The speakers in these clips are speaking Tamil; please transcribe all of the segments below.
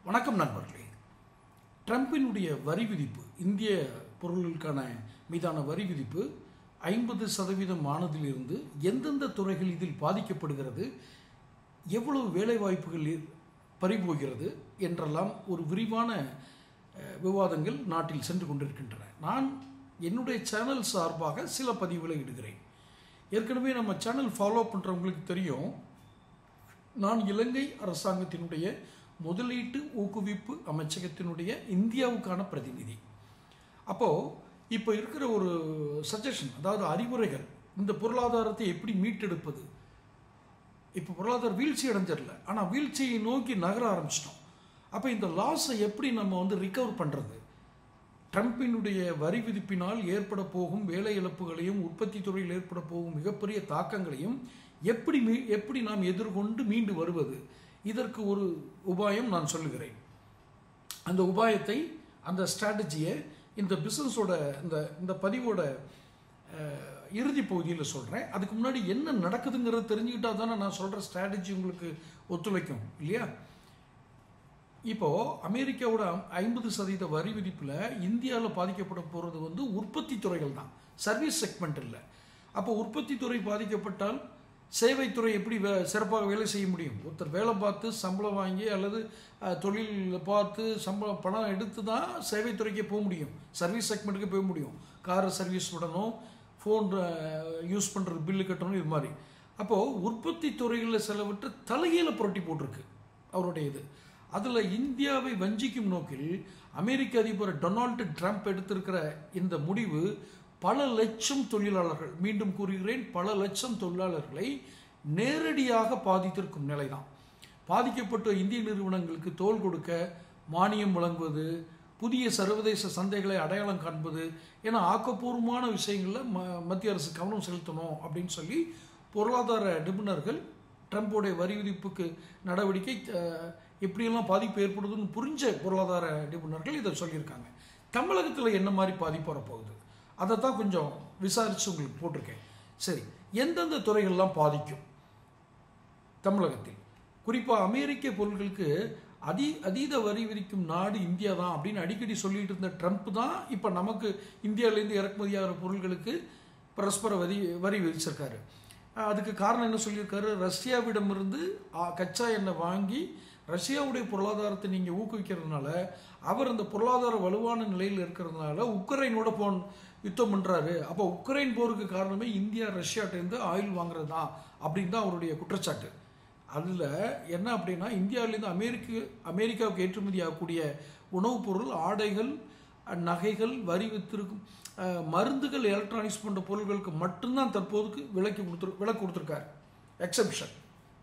வணக்கம் நண்பர்களே. ட்ரம்பினுடைய வரி விதிப்பு, இந்திய பொருட்களுக்கான மீதான வரி விதிப்பு 50% ஆனதிலிருந்து எந்தெந்த துறைகள் இதில் பாதிக்கப்படுகிறது, எவ்வளவு வேலைவாய்ப்புகள் பறிபோகிறது என்றெல்லாம் ஒரு விரிவான விவாதங்கள் நாட்டில் சென்று கொண்டிருக்கின்றன. நான் என்னுடைய சேனல் சார்பாக சில பதிவுகளை இடுகிறேன். ஏற்கனவே நம்ம சேனல் ஃபாலோ பண்ணுறவங்களுக்கு தெரியும், நான் இலங்கை அரசாங்கத்தினுடைய முதலீட்டு ஊக்குவிப்பு அமைச்சகத்தினுடைய இந்தியாவுக்கான பிரதிநிதி. அப்போது இப்போ இருக்கிற ஒரு சஜஷன், அதாவது அறிவுரைகள், இந்த பொருளாதாரத்தை எப்படி மீட்டெடுப்பது. இப்போ பொருளாதார வீழ்ச்சி அடைஞ்சிடல, ஆனால் வீழ்ச்சியை நோக்கி நகர ஆரம்பிச்சிட்டோம். அப்போ இந்த லாஸை எப்படி நம்ம ரிகவர் பண்ணுறது, ட்ரம்பினுடைய வரி விதிப்பினால் ஏற்பட போகும் வேலை இழப்புகளையும் உற்பத்தி துறையில் ஏற்பட போகும் மிகப்பெரிய தாக்கங்களையும் எப்படி நாம் எதிர்கொண்டு மீண்டு வருவது, இதற்கு ஒரு உபாயம் நான் சொல்லுகிறேன். அந்த உபாயத்தை, அந்த ஸ்ட்ராட்டஜியை இந்த பிஸ்னஸோட இந்த பதிவோட இறுதி பகுதியில் சொல்கிறேன். அதுக்கு முன்னாடி என்ன நடக்குதுங்கிறத தெரிஞ்சுக்கிட்டா தானே நான் சொல்கிற ஸ்ட்ராட்டஜி உங்களுக்கு ஒத்துழைக்கும் இல்லையா? இப்போது அமெரிக்காவோட 50% வரி விதிப்பில் இந்தியாவில் பாதிக்கப்பட போகிறது உற்பத்தி துறைகள் தான், சர்வீஸ் செக்மெண்ட் இல்லை. அப்போ உற்பத்தி துறை பாதிக்கப்பட்டால் சேவைத்துறை எப்படி சிறப்பாக வேலை செய்ய முடியும்? ஒருத்தர் வேலை பார்த்து சம்பளம் வாங்கி அல்லது தொழில் பார்த்து பணம் எடுத்து தான் சேவைத்துறைக்கே போக முடியும், சர்வீஸ் செக்மெண்ட்டுக்கு போக முடியும். கார் சர்வீஸ் விடணும், ஃபோன் யூஸ் பண்ணுறது பில்லு கட்டணும், இது மாதிரி. அப்போது உற்பத்தி துறைகளில் செலவிட்டு தலைகீழ புரட்டி போட்டிருக்கு அவருடைய இது. அதில் இந்தியாவை வஞ்சிக்கும் நோக்கில் அமெரிக்க அதிபர் டொனால்டு ட்ரம்ப் எடுத்திருக்கிற இந்த முடிவு பல லட்சம் தொழிலாளர்கள், மீண்டும் கூறுகிறேன், பல லட்சம் தொழிலாளர்களை நேரடியாக பாதித்திருக்கும் நிலைதான். பாதிக்கப்பட்ட இந்திய நிறுவனங்களுக்கு தோள் கொடுக்க மானியம் வழங்குவது, புதிய சர்வதேச சந்தைகளை அடையாளம் காண்பது என ஆக்கப்பூர்வமான விஷயங்களில் மத்திய அரசு கவனம் செலுத்தணும் அப்படின்னு சொல்லி பொருளாதார நிபுணர்கள் ட்ரம்போடைய வரி விதிப்புக்கு நடவடிக்கை எப்படியெல்லாம் பாதிப்பு ஏற்படுதுன்னு புரிஞ்ச பொருளாதார நிபுணர்கள் இதை சொல்லியிருக்காங்க. தமிழகத்தில் என்ன மாதிரி பாதிப்பு வரப்போகுது அதை தான் கொஞ்சம் விசாரித்து உங்களுக்கு போட்டிருக்கேன். சரி, எந்தெந்த துறைகள்லாம் பாதிக்கும் தமிழகத்தில்? குறிப்பாக அமெரிக்க பொருட்களுக்கு அதீத வரி விதிக்கும் நாடு இந்தியா தான் அப்படின்னு அடிக்கடி சொல்லிட்டு இருந்த ட்ரம்ப் தான் இப்போ நமக்கு இந்தியாவிலேருந்து இறக்குமதியாகிற பொருட்களுக்கு பரஸ்பர வரி விதிச்சிருக்காரு. அதுக்கு காரணம் என்ன சொல்லியிருக்காரு? ரஷ்யாவிடமிருந்து கச்சா எண்ணெய் வாங்கி ரஷ்யாவுடைய பொருளாதாரத்தை நீங்கள் ஊக்குவிக்கிறதுனால, அவர் அந்த பொருளாதார வலுவான நிலையில் இருக்கிறதுனால உக்ரைனோட யுத்தம் பண்ணுறாரு. அப்போ உக்ரைன் போருக்கு காரணமே இந்தியா ரஷ்யாட்டேருந்து ஆயில் வாங்குறது தான் அப்படின்னு தான் அவருடைய குற்றச்சாட்டு. அதில் என்ன அப்படின்னா, இந்தியாவிலேருந்து அமெரிக்காவுக்கு ஏற்றுமதி ஆகக்கூடிய உணவுப் பொருள், ஆடைகள், நகைகள், வரி வித்திருக்கும் மருந்துகள், எலக்ட்ரானிக்ஸ் போன்ற பொருட்களுக்கு மட்டும்தான் தற்போதுக்கு விலக்கு கொடுத்துருக்காரு, எக்ஸப்ஷன்.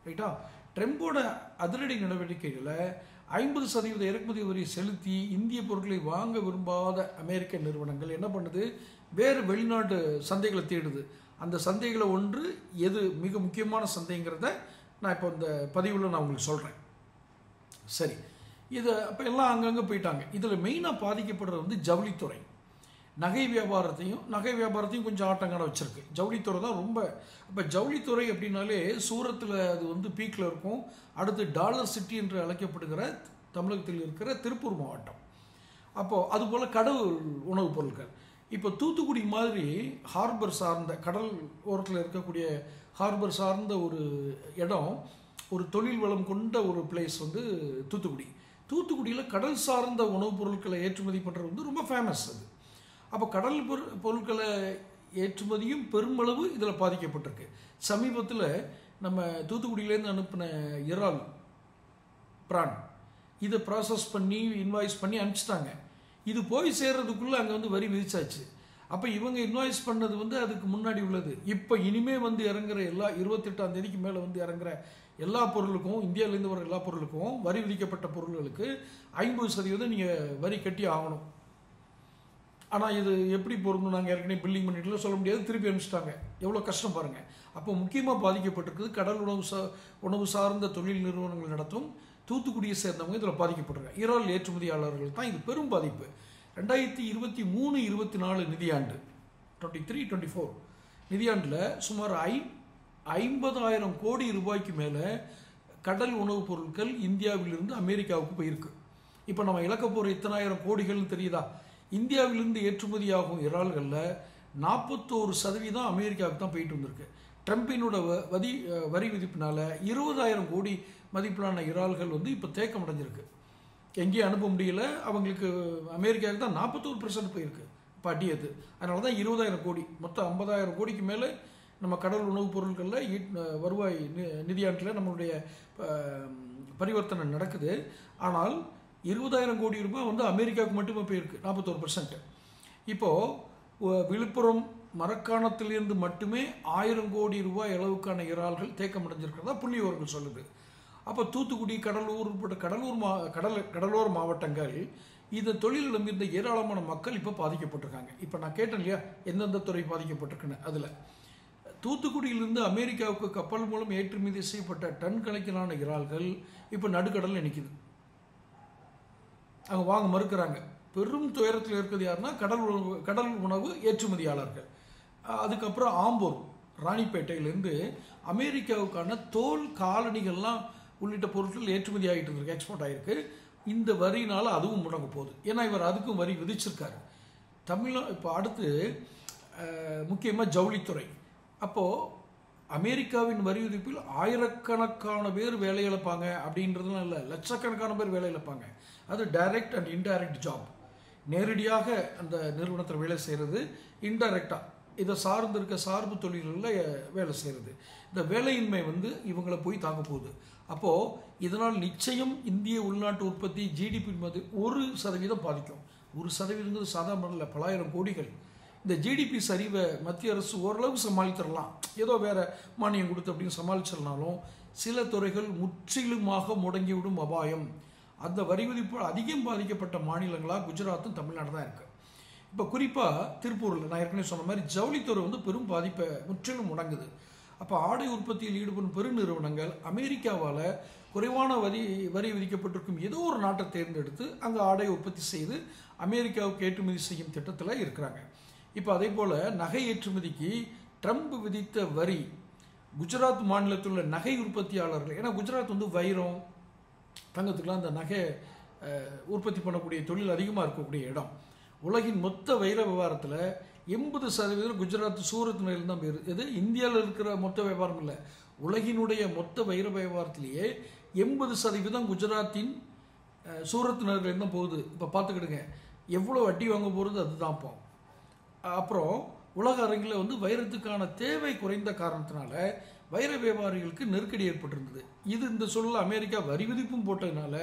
ரைட்டா? ட்ரம்போட அதிரடி நடவடிக்கைகளை 50% இறக்குமதி வரியை செலுத்தி இந்திய பொருட்களை வாங்க விரும்பாத அமெரிக்க நிறுவனங்கள் என்ன பண்ணுது? வேறு வெளிநாட்டு சந்தைகளை தேடுது. அந்த சந்தைகளை ஒன்று எது மிக முக்கியமான சந்தைங்கிறத நான் இப்போ இந்த பதிவில் நான் உங்களுக்கு சொல்கிறேன். சரி, இதை அப்போ எல்லாம் அங்கங்கே போயிட்டாங்க. இதில் மெயினாக பாதிக்கப்படுறது ஜவுளித்துறை. நகை வியாபாரத்தையும் கொஞ்சம் ஆட்டங்கான வச்சுருக்கு. ஜவுளித்துறை தான் ரொம்ப. இப்போ ஜவுளித்துறை அப்படின்னாலே சூரத்தில் அது பீக்கில் இருக்கும். அடுத்து டாலர் சிட்டி என்று அழைக்கப்படுகிற தமிழகத்தில் இருக்கிற திருப்பூர் மாவட்டம். அப்போது அதுபோல் கடல் உணவுப் பொருட்கள். இப்போ தூத்துக்குடி மாதிரி ஹார்பர் சார்ந்த, கடல் ஓரத்தில் இருக்கக்கூடிய ஹார்பர் சார்ந்த ஒரு இடம், ஒரு தொழில் வளம் கொண்ட ஒரு பிளேஸ் தூத்துக்குடியில் கடல் சார்ந்த உணவுப் பொருட்களை ஏற்றுமதி பண்ணுறது ரொம்ப ஃபேமஸ் அது. அப்போ கடல் பொருட்களை ஏற்றுமதியும் பெருமளவு இதில் பாதிக்கப்பட்டிருக்கு. சமீபத்தில் நம்ம தூத்துக்குடியிலேருந்து அனுப்பின இறால் பிரான் இதை ப்ராசஸ் பண்ணி இன்வாய்ஸ் பண்ணி அனுப்பிச்சிட்டாங்க. இது போய் சேர்றதுக்குள்ளே அங்கே வரி விதிச்சாச்சு. அப்போ இவங்க இன்வாய்ஸ் பண்ணது அதுக்கு முன்னாடி உள்ளது. இப்போ இனிமே இறங்குற எல்லா 28ஆம் தேதிக்கு மேலே இறங்குற எல்லா பொருளுக்கும், இந்தியாவிலேருந்து வர எல்லா பொருளுக்கும், வரி விதிக்கப்பட்ட பொருள்களுக்கு 50% நீங்கள் வரி கட்டி ஆகணும். ஆனால் இது எப்படி பொருந்தும், நாங்கள் ஏற்கனவே பில்லிங் பண்ணிட்டுலாம் சொல்ல முடியாது, திருப்பி அனுப்பிச்சிட்டாங்க. எவ்வளோ கஷ்டம் பாருங்கள். அப்போ முக்கியமாக பாதிக்கப்பட்டிருக்குது கடல் உணவு சார்ந்த தொழில் நிறுவனங்கள் நடத்தும் தூத்துக்குடியை சேர்ந்தவங்க இதில் பாதிக்கப்பட்டிருக்காங்க. இறால் ஏற்றுமதியாளர்கள் தான் இது பெரும் பாதிப்பு. 2023-24 நிதியாண்டு, 23-24 நிதியாண்டில் சுமார் 50,000 கோடி ரூபாய்க்கு மேலே கடல் உணவுப் பொருட்கள் இந்தியாவிலிருந்து அமெரிக்காவுக்கு போயிருக்கு. இப்போ நம்ம இழக்க போகிற இத்தனாயிரம் கோடிகள்னு தெரியுதா? இந்தியாவிலிருந்து ஏற்றுமதியாகும் இறால்களில் 41% அமெரிக்காவுக்கு தான் போயிட்டு வந்திருக்கு. ட்ரம்பினோட வரி விதிப்பினால 20,000 கோடி மதிப்பிலான இறால்கள் வந்து இப்போ தேக்கம் அடைஞ்சிருக்கு. எங்கேயும் அனுப்ப முடியல. அவங்களுக்கு அமெரிக்காவுக்கு தான் 41% போயிருக்கு இப்போ அடியது. அதனால தான் 20,000 கோடி, மொத்தம் 50,000 கோடிக்கு மேலே நம்ம கடல் உணவுப் பொருட்களில் வருவாய் நிதியாண்டில் நம்மளுடைய பரிவர்த்தனை நடக்குது. ஆனால் 20,000 கோடி ரூபாய் வந்து அமெரிக்காவுக்கு மட்டுமே போயிருக்கு, 41%. இப்போது விழுப்புரம் மரக்காணத்திலிருந்து மட்டுமே 1000 கோடி ரூபாய் அளவுக்கான இறால்கள் தேக்கம் அடைஞ்சிருக்கிறதா புள்ளி விவரங்கள் சொல்லுது. அப்போ தூத்துக்குடி, கடலூர் உட்பட்ட கடலோர மாவட்டங்கள் இந்த தொழில் நம்பியிருந்த ஏராளமான மக்கள் இப்போ பாதிக்கப்பட்டிருக்காங்க. இப்போ நான் கேட்டேன் இல்லையா எந்தெந்த துறை பாதிக்கப்பட்டிருக்குன்னு, அதில் தூத்துக்குடியிலிருந்து அமெரிக்காவுக்கு கப்பல் மூலம் ஏற்றுமதி செய்யப்பட்ட டன் கணக்கிலான இறால்கள் இப்போ நடுக்கடலில் நிற்கிது. அவங்க வாங்க மறுக்கிறாங்க. பெரும் துயரத்தில் இருக்கிறது யாருன்னா கடல் உணவு ஏற்றுமதியாளர்கள். அதுக்கப்புறம் ஆம்பூர், ராணிப்பேட்டையிலேருந்து அமெரிக்காவுக்கான தோல் காலணிகள்லாம் உள்ளிட்ட பொருட்கள் ஏற்றுமதி ஆகிட்டு இருக்கு, எக்ஸ்போர்ட் ஆகிருக்கு. இந்த வரினால அதுவும் முடங்க போகுது. ஏன்னா இவர் அதுக்கும் வரி விதிச்சிருக்காரு. இப்போ அடுத்து முக்கியமாக ஜவுளித்துறை. அப்போது அமெரிக்காவின் வரி விதிப்பில் ஆயிரக்கணக்கான பேர் வேலை இழப்பாங்க அப்படின்றதுலாம் இல்லை, லட்சக்கணக்கான பேர் வேலை இழப்பாங்க. அது டைரக்ட் அண்ட் இன்டைரக்ட் ஜாப். நேரடியாக அந்த நிறுவனத்தில் வேலை செய்கிறது, இன்டைரக்டாக இதை சார்ந்து இருக்க சார்பு தொழில்களில் வேலை செய்கிறது. இந்த வேலையின்மை வந்து இவங்களை போய் தாக்க போகுது. அப்போது இதனால் நிச்சயம் இந்திய உள்நாட்டு உற்பத்தி ஜிடிபி 1% பாதிக்கும். 1% சாதாரண இல்லை, பலாயிரம் கோடிகள். இந்த ஜிடிபி சரிவை மத்திய அரசு ஓரளவு சமாளித்திடலாம், ஏதோ வேற மானியம் கொடுத்து அப்படின்னு சமாளிச்சிடனாலும் சில துறைகள் முற்றிலுமாக முடங்கிவிடும் அபாயம். அந்த வரி விதிப்பு அதிகம் பாதிக்கப்பட்ட மாநிலங்களாக குஜராத்தும் தமிழ்நாடு தான் இருக்குது. இப்போ குறிப்பாக திருப்பூரில் நான் ஏற்கனவே சொன்ன மாதிரி ஜவுளித்துறை வந்து பெரும் பாதிப்பை முற்றிலும் முடங்குது. அப்போ ஆடை உற்பத்தியில் ஈடுபடும் பெருநிறுவனங்கள் அமெரிக்காவால் குறைவான வரி விதிக்கப்பட்டிருக்கும் ஏதோ ஒரு நாட்டை தேர்ந்தெடுத்து அங்கே ஆடை உற்பத்தி செய்து அமெரிக்காவுக்கு ஏற்றுமதி செய்யும் திட்டத்தில் இருக்கிறாங்க. இப்போ அதே போல் நகை ஏற்றுமதிக்கு ட்ரம்ப் விதித்த வரி குஜராத் மாநிலத்தில் உள்ள நகை உற்பத்தியாளர்கள், ஏன்னா குஜராத் வந்து வைரம் தங்கத்துக்குலாம் அந்த நகை உற்பத்தி பண்ணக்கூடிய தொழில் அதிகமாக இருக்கக்கூடிய இடம். உலகின் மொத்த வைர வியாபாரத்தில் 80% குஜராத் சூரத் நகரில் தான் போயிருக்கு. இது இந்தியாவில் இருக்கிற மொத்த வியாபாரம் இல்லை, உலகினுடைய மொத்த வைர வியாபாரத்திலேயே 80% குஜராத்தின் சூரத் நகரில் தான் போகுது. இப்போ பார்த்துக்கிடுங்க எவ்வளோ வட்டி வாங்க போகிறது, அதுதான் இப்போ. அப்புறம் உலக அரங்கில் வந்து வைரத்துக்கான தேவை குறைந்த காரணத்தினால வைர வியாபாரிகளுக்கு நெருக்கடி ஏற்பட்டிருந்தது. இது இந்த சூழல் அமெரிக்கா வரி விதிப்பும் போட்டதுனால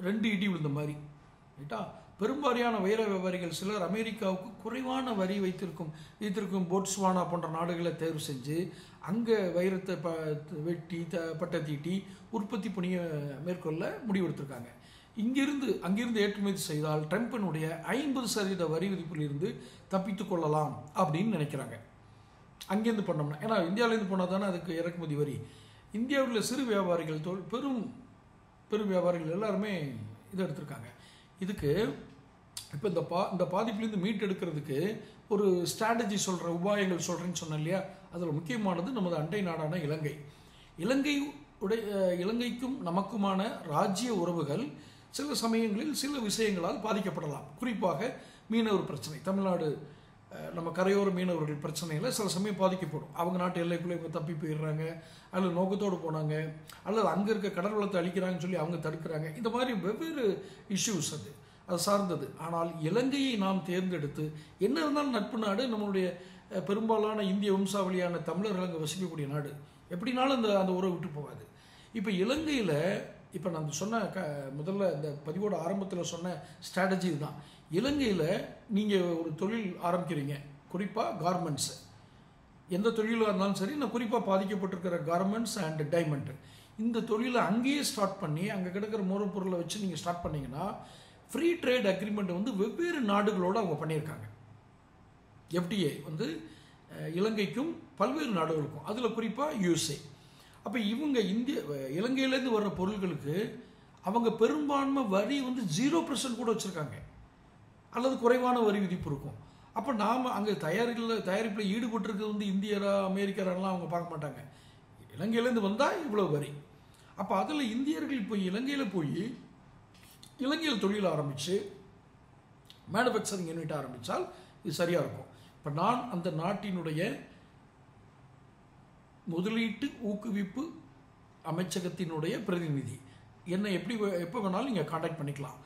2 இடி விழுந்த மாதிரி ரைட்டா. பெரும்பாலான வைர வியாபாரிகள் சிலர் அமெரிக்காவுக்கு குறைவான வரி வைத்திருக்கும் போட்ஸ்வானா போன்ற நாடுகளை தேர்வு செஞ்சு அங்கே வைரத்தை வெட்டி பட்டை தீட்டி உற்பத்தி பணியை மேற்கொள்ள முடிவெடுத்திருக்காங்க. அங்கிருந்து ஏற்றுமதி செய்தால் ட்ரம்பினுடைய 50% வரி விதிப்பில் இருந்து தப்பித்து கொள்ளலாம் அப்படின்னு நினைக்கிறாங்க. அங்கேருந்து பண்ணோம்னா, ஏன்னா இந்தியாவிலேருந்து போனால் தானே அதுக்கு இறக்குமதி வரி. இந்தியாவில் சிறு வியாபாரிகள் பெரும் வியாபாரிகள் எல்லாருமே இதை எடுத்திருக்காங்க. இதுக்கு இப்போ இந்த பாதிப்புலேருந்து மீட்டெடுக்கிறதுக்கு ஒரு ஸ்ட்ராட்டஜி சொல்கிற உபாயங்கள் சொல்கிறேன்னு சொன்னேன் இல்லையா. அதில் முக்கியமானது நமது அண்டை நாடான இலங்கைக்கும் நமக்குமான ராஜ்ய உறவுகள் சில சமயங்களில் சில விஷயங்களால் பாதிக்கப்படலாம். குறிப்பாக மீனவர் பிரச்சனை, தமிழ்நாடு நம்ம கரையோர மீனவர்கள் பிரச்சனையில் சில சமயம் பாதிக்கப்படும். அவங்க நாட்டு எல்லைக்குள்ளே இவங்க தப்பி போயிடுறாங்க, அல்லது நோக்கத்தோடு போனாங்க, அல்லது அங்கே இருக்க கடல் வளத்தை அழிக்கிறாங்கன்னு சொல்லி அவங்க தடுக்கிறாங்க. இந்த மாதிரி வெவ்வேறு இஷ்யூஸ் அது சார்ந்தது. ஆனால் இலங்கையை நாம் தேர்ந்தெடுத்து, என்ன இருந்தாலும் நட்பு நாடு, நம்மளுடைய பெரும்பாலான இந்திய வம்சாவளியான தமிழர்கள் அங்கே வசிக்கக்கூடிய நாடு, எப்படினாலும் அந்த உறவு விட்டு போகாது. இப்போ இலங்கையில் இப்போ நான் சொன்ன முதல்ல இந்த பதிவோட ஆரம்பத்தில் சொன்ன ஸ்ட்ராட்டஜி தான். இலங்கையில் நீங்கள் ஒரு தொழில் ஆரம்பிக்கிறீங்க, குறிப்பாக கார்மெண்ட்ஸு, எந்த தொழிலாக இருந்தாலும் சரி, நான் குறிப்பாக பாதிக்கப்பட்டிருக்கிற கார்மெண்ட்ஸ் அண்ட் டைமண்ட், இந்த தொழிலை அங்கேயே ஸ்டார்ட் பண்ணி அங்கே கிடக்கிற மூலப்பொருளை வச்சு நீங்கள் ஸ்டார்ட் பண்ணிங்கன்னா ஃப்ரீ ட்ரேட் அக்ரிமெண்ட் வந்து வெவ்வேறு நாடுகளோடு அவங்க பண்ணியிருக்காங்க. எஃப்டிஏ வந்து இலங்கைக்கும் பல்வேறு நாடுகளுக்கும், அதில் குறிப்பாக யூஎஸ்ஏ. அப்போ இவங்க இலங்கையிலேருந்து வர்ற பொருட்களுக்கு அவங்க பெரும்பான்மை வரி வந்து 0% கூட வச்சுருக்காங்க, அல்லது குறைவான வரி விதிப்பு இருக்கும். அப்போ நாம் அங்கே தயாரிப்பில் ஈடுபட்டிருக்கிறது வந்து இந்தியரா அமெரிக்கரெல்லாம் அவங்க பார்க்க மாட்டாங்க. இலங்கையிலேருந்து வந்தால் இவ்வளோ வரி. அப்போ அதில் இந்தியர்கள் இப்போ இலங்கையில் போய் இலங்கையில் தொழில் ஆரம்பித்து மேனுஃபேக்சரிங் யூனிட் ஆரம்பித்தால் இது சரியாக இருக்கும். இப்போ நான் அந்த நாட்டினுடைய முதலீட்டு ஊக்குவிப்பு அமைச்சகத்தினுடைய பிரதிநிதி. என்னை எப்போ வேணாலும் நீங்கள் காண்டாக்ட் பண்ணிக்கலாம்.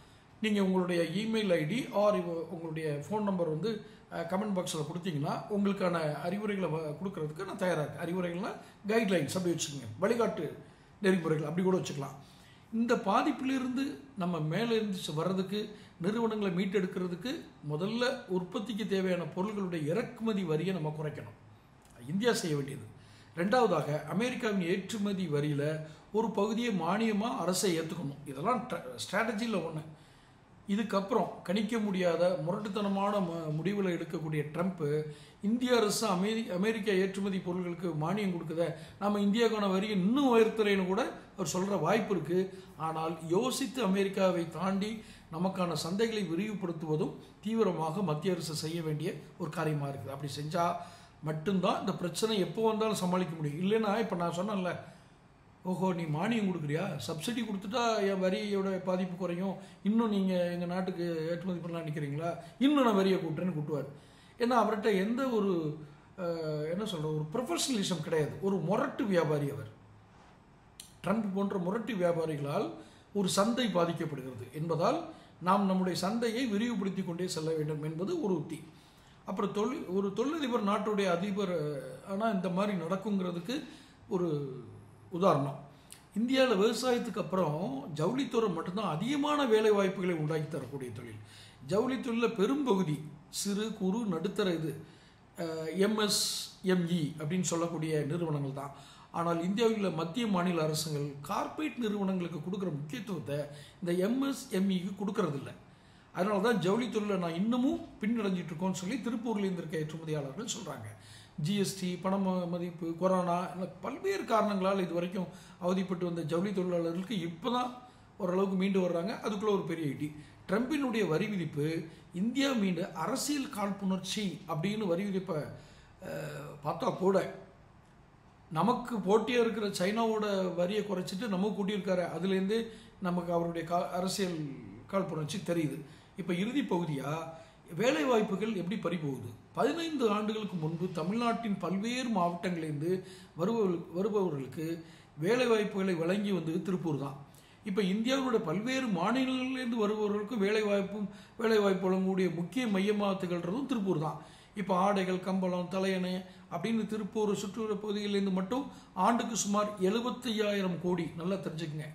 நீங்கள் உங்களுடைய இமெயில் ஐடி ஆர் உங்களுடைய ஃபோன் நம்பர் வந்து கமெண்ட் பாக்ஸில் கொடுத்தீங்கன்னா உங்களுக்கான அறிவுரைகளை கொடுக்கறதுக்கு நான் தயாராக இருக்கேன். அறிவுரைகள்னால் கைட்லைன்ஸ் அப்படி வச்சுக்கோங்க, வழிகாட்டு நெறிமுறைகள் அப்படி கூட வச்சுக்கலாம். இந்த பாதிப்பிலிருந்து நம்ம மேலே இருந்து வர்றதுக்கு, நிறுவனங்களை மீட்டெடுக்கிறதுக்கு முதல்ல உற்பத்திக்கு தேவையான பொருள்களுடைய இறக்குமதி வரியை நம்ம குறைக்கணும். இந்தியா செய்ய வேண்டியது. ரெண்டாவதாக அமெரிக்காவின் ஏற்றுமதி வரியில் ஒரு பகுதியை மானியமாக அரசை ஏற்றுக்கணும். இதெல்லாம் ஸ்ட்ராட்டஜியில் ஒன்று. இதுக்கப்புறம் கணிக்க முடியாத முரட்டுத்தனமான முடிவில் எடுக்கக்கூடிய ட்ரம்ப்பு இந்திய அரசு அமெரிக்க ஏற்றுமதி பொருட்களுக்கு மானியம் கொடுக்குத, நம்ம இந்தியாவுக்கான வரியை இன்னும் உயர்த்துறேன்னு கூட அவர் சொல்கிற வாய்ப்பு இருக்குது. ஆனால் யோசித்து அமெரிக்காவை தாண்டி நமக்கான சந்தைகளை விரிவுபடுத்துவதும் தீவிரமாக மத்திய அரசு செய்ய வேண்டிய ஒரு காரியமாக இருக்குது. அப்படி செஞ்சால் மட்டும்தான் இந்த பிரச்சனை எப்போ வந்தாலும் சமாளிக்க முடியும். இல்லைன்னா இப்போ நான் சொன்னேன்ல, ஓஹோ நீ மானியம் கொடுக்குறியா, சப்சிடி கொடுத்துட்டா என் வரியோட பாதிப்பு குறையும், இன்னும் நீங்கள் எங்கள் நாட்டுக்கு ஏற்றுமதி பண்ணலாம் நிற்கிறீங்களா, இன்னும் நான் வரியை கூட்டுறேன்னு கூட்டுவார். ஏன்னா அவர்கிட்ட எந்த ஒரு என்ன சொல்கிற ஒரு ப்ரொஃபஷனலிசம் கிடையாது. ஒரு முரட்டு வியாபாரி அவர். ட்ரம்ப் போன்ற முரட்டு வியாபாரிகளால் ஒரு சந்தை பாதிக்கப்படுகிறது என்பதால் நாம் நம்முடைய சந்தையை விரிவுபடுத்தி கொண்டே செல்ல வேண்டும் என்பது ஒரு உத்தி. அப்புறம் ஒரு தொழிலதிபர் நாட்டுடைய அதிபர் ஆனால் இந்த மாதிரி நடக்குங்கிறதுக்கு ஒரு உதாரணம். இந்தியாவில் விவசாயத்துக்கு அப்புறம் ஜவுளித்துறை மட்டும்தான் அதிகமான வேலை வாய்ப்புகளை உண்டாக்கி தரக்கூடிய தொழில். ஜவுளித்துறையில் பெரும்பகுதி சிறு குறு நடுத்தர MSME அப்படின்னு சொல்லக்கூடிய நிறுவனங்கள் தான். ஆனால் இந்தியாவில் மத்திய மாநில அரசுகள் கார்ப்பரேட் நிறுவனங்களுக்கு கொடுக்குற முக்கியத்துவத்தை இந்த MSMEக்கு கொடுக்கறதில்ல. அதனால தான் ஜவுளித்துறையில் நான் இன்னமும் பின்னடைஞ்சிட்டு இருக்கோன்னு சொல்லி திருப்பூர்லேருந்து இருக்க ஏற்றுமதியாளர்கள் சொல்கிறாங்க. ஜிஎஸ்டி, பண மதிப்பு, கொரோனா, பல்வேறு காரணங்களால் இது வரைக்கும் அவதிப்பட்டு வந்த ஜவுளி தொழிலாளர்களுக்கு இப்போ தான் ஓரளவுக்கு மீண்டு வர்றாங்க. அதுக்குள்ளே ஒரு பெரிய ஐடி. ட்ரம்பினுடைய வரி விதிப்பு இந்தியா மீண்டு அரசியல் காழ்ப்புணர்ச்சி அப்படின்னு வரி விதிப்பை பார்த்தா கூட நமக்கு போட்டியாக இருக்கிற சைனாவோட வரியை குறைச்சிட்டு நமக்கு கூட்டியிருக்காரு. அதுலேருந்து நமக்கு அவருடைய அரசியல் காழ்ப்புணர்ச்சி தெரியுது. இப்போ இறுதி பகுதியாக வேலை வாய்ப்புகள் எப்படி பறிபோகுது. 15 ஆண்டுகளுக்கு முன்பு தமிழ்நாட்டின் பல்வேறு மாவட்டங்களிலிருந்து வருபவர்களுக்கு வேலை வாய்ப்புகளை வழங்கி வந்தது திருப்பூர் தான். இப்போ இந்தியாவோட பல்வேறு மாநிலங்களிலிருந்து வருபவர்களுக்கும் வேலை வாய்ப்பு வழங்கக்கூடிய முக்கிய மையமாக திகழ்கிறதும் திருப்பூர் தான். இப்போ ஆடைகள், கம்பளம், தலையணை அப்படின்னு திருப்பூர் சுற்றுப்புற பகுதிகளிலிருந்து மட்டும் ஆண்டுக்கு சுமார் 75,000 கோடி, நல்லா தெரிஞ்சுக்கங்க,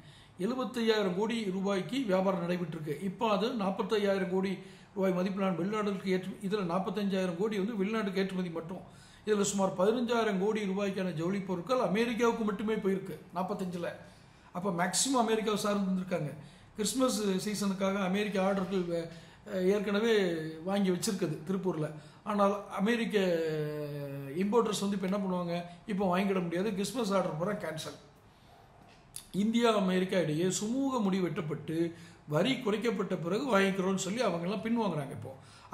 75,000 கோடி ரூபாய்க்கு வியாபாரம் நடைபெற்றிருக்கு. இப்போ அது 45,000 கோடி ரூபாய் மதிப்பிலான வெளிநாடுகளுக்கு இதில் 45,000 கோடி வந்து வெளிநாட்டுக்கு ஏற்றுமதி மட்டும். இதில் சுமார் 15,000 கோடி ரூபாய்க்கான ஜவுளி பொருட்கள் அமெரிக்காவுக்கு மட்டுமே போயிருக்கு 45. அப்போ மேக்சிமம் அமெரிக்காவை சார்ந்து இருந்திருக்காங்க. கிறிஸ்மஸ் சீசனுக்காக அமெரிக்க ஆர்டர்கள் ஏற்கனவே வாங்கி வச்சிருக்குது திருப்பூரில். ஆனால் அமெரிக்க இம்போர்ட்டர்ஸ் வந்து இப்போ என்ன பண்ணுவாங்க, இப்போ வாங்கிட முடியாது, கிறிஸ்மஸ் ஆர்டர் பூரா கேன்சல். இந்தியா அமெரிக்கா இடையே சுமூக முடிவு எட்டப்பட்டு வரி குறைக்கப்பட்ட பிறகு வாங்கிக்கிறோன்னு சொல்லி அவங்கெல்லாம் பின்வாங்குறாங்க.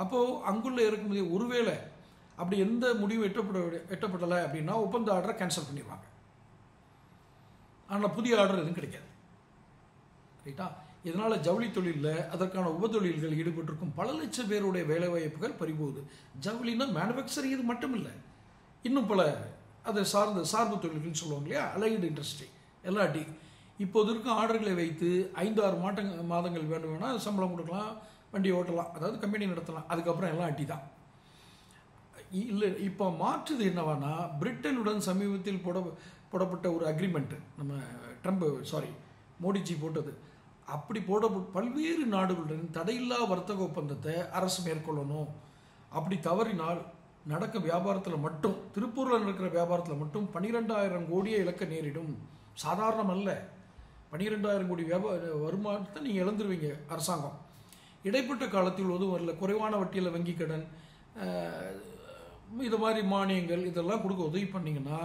அப்போது அங்குள்ள இறக்குமதி ஒருவேளை அப்படி எந்த முடிவு எட்டப்படலை அப்படின்னா ஒப்பந்த ஆர்டரை கேன்சல் பண்ணிடுவாங்க. ஆனால் புதிய ஆர்டர் எதுவும் கிடைக்காது. ரைட்டா? இதனால் ஜவுளி தொழிலில் அதற்கான உபத்தொழில்கள் ஈடுபட்டிருக்கும் பல லட்சம் பேருடைய வேலைவாய்ப்புகள் பறிபோகுது. ஜவுளினா மேனுஃபேக்சரிங் இது மட்டும் இல்லை, இன்னும் பல அதை சார்பு தொழில்கள்னு சொல்லுவாங்க இல்லையா, அலைடு இண்டஸ்ட்ரி எல்லாட்டி இப்போது இருக்கும் ஆர்டர்களை வைத்து 5-6 மாதங்கள் வேணும்னா சம்பளம் கொடுக்கலாம், வண்டி ஓட்டலாம், அதாவது கம்பெனி நடத்தலாம். அதுக்கப்புறம் எல்லாம் அட்டி தான். இல்லை இப்போ மாற்றுது என்னவானா, பிரிட்டனுடன் சமீபத்தில் போடப்பட்ட ஒரு அக்ரிமெண்ட்டு, நம்ம மோடிஜி போட்டது, அப்படி பல்வேறு நாடுகளுடன் தடையில்லா வர்த்தக ஒப்பந்தத்தை அரசு மேற்கொள்ளணும். அப்படி தவறினால் நடக்க வியாபாரத்தில் மட்டும், திருப்பூரில் நடக்கிற வியாபாரத்தில் மட்டும் 12,000 கோடியை இழக்க நேரிடும். சாதாரணம் அல்ல. 12,000 கோடி வருமானத்தை நீங்கள் இழந்துருவீங்க அரசாங்கம். இடைப்பட்ட காலத்தில் வரல குறைவான வட்டியில் வங்கி கடன், இது மாதிரி மானியங்கள் இதெல்லாம் கொடுக்க உதவி பண்ணிங்கன்னா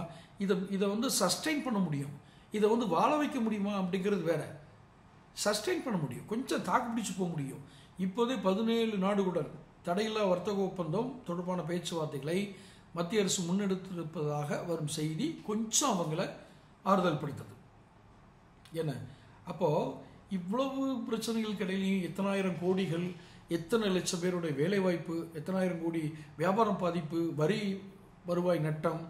இதை வந்து சஸ்டெயின் பண்ண முடியும். இதை வந்து வாழ வைக்க முடியுமா அப்படிங்கிறது வேற. சஸ்டெயின் பண்ண முடியும், கொஞ்சம் தாக்கு பிடிச்சி போக முடியும். இப்போதே 17 நாடுகளுடன் தடையில்லா வர்த்தக ஒப்பந்தம் தொடர்பான பேச்சுவார்த்தைகளை மத்திய அரசு முன்னெடுத்திருப்பதாக வரும் செய்தி கொஞ்சம் அவங்கள ஆறுதல் படுத்தது. என்ன அப்போது இவ்வளவு பிரச்சனைகளுக்கு இடையிலையும் எத்தனாயிரம் கோடிகள், எத்தனை லட்சம் பேருடைய வேலைவாய்ப்பு, எத்தனாயிரம் கோடி வியாபாரம் பாதிப்பு, வரி வருவாய் நட்டம்,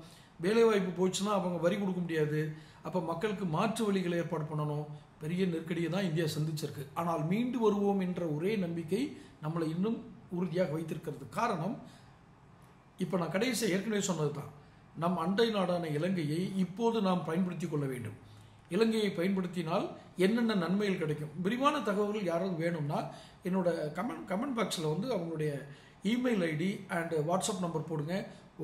வேலைவாய்ப்பு போச்சுன்னா அவங்க வரி கொடுக்க முடியாது. அப்போ மக்களுக்கு மாற்று வழிகளை ஏற்பாடு பண்ணணும். பெரிய நெருக்கடியை தான் இந்தியா சந்திச்சிருக்கு. ஆனால் மீண்டு வருவோம் என்ற ஒரே நம்பிக்கை நம்மளை இன்னும் உறுதியாக வைத்திருக்கிறது. காரணம், இப்போ நான் கடைசியாக ஏற்கனவே சொன்னது தான், நம் அண்டை நாடான இலங்கையை இப்போது நாம் பயன்படுத்தி கொள்ள வேண்டும். இலங்கையை பயன்படுத்தினால் என்னென்ன நன்மைகள் கிடைக்கும், விரிவான தகவல்கள் யாராவது வேணும்னா என்னோட கமெண்ட் பாக்ஸில் வந்து அவங்களுடைய email ID and WhatsApp number போடுங்க.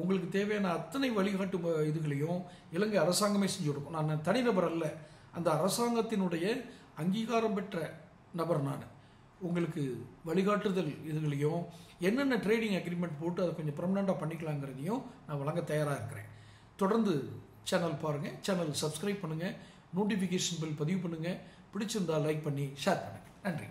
உங்களுக்கு தேவையான அத்தனை வழிகாட்டு இதுகளையும் இலங்கை அரசாங்கமே செஞ்சு கொடுக்கும். நான் தனிநபர் அல்ல, அந்த அரசாங்கத்தினுடைய அங்கீகாரம் பெற்ற நபர் நான். உங்களுக்கு வழிகாட்டுதல் இதுகளையும் என்னென்ன ட்ரேடிங் அக்ரிமெண்ட் போட்டு அதை கொஞ்சம் பெர்மனெண்ட்டாக பண்ணிக்கலாங்கிறதையும் நான் வழங்க தயாராக இருக்கிறேன். தொடர்ந்து சேனல் பாருங்கள், சேனல் சப்ஸ்கிரைப் பண்ணுங்கள், நோட்டிஃபிகேஷன் பில் பதிவு பண்ணுங்கள், பிடிச்சிருந்தால் லைக் பண்ணி ஷேர் பண்ணுங்கள். நன்றி.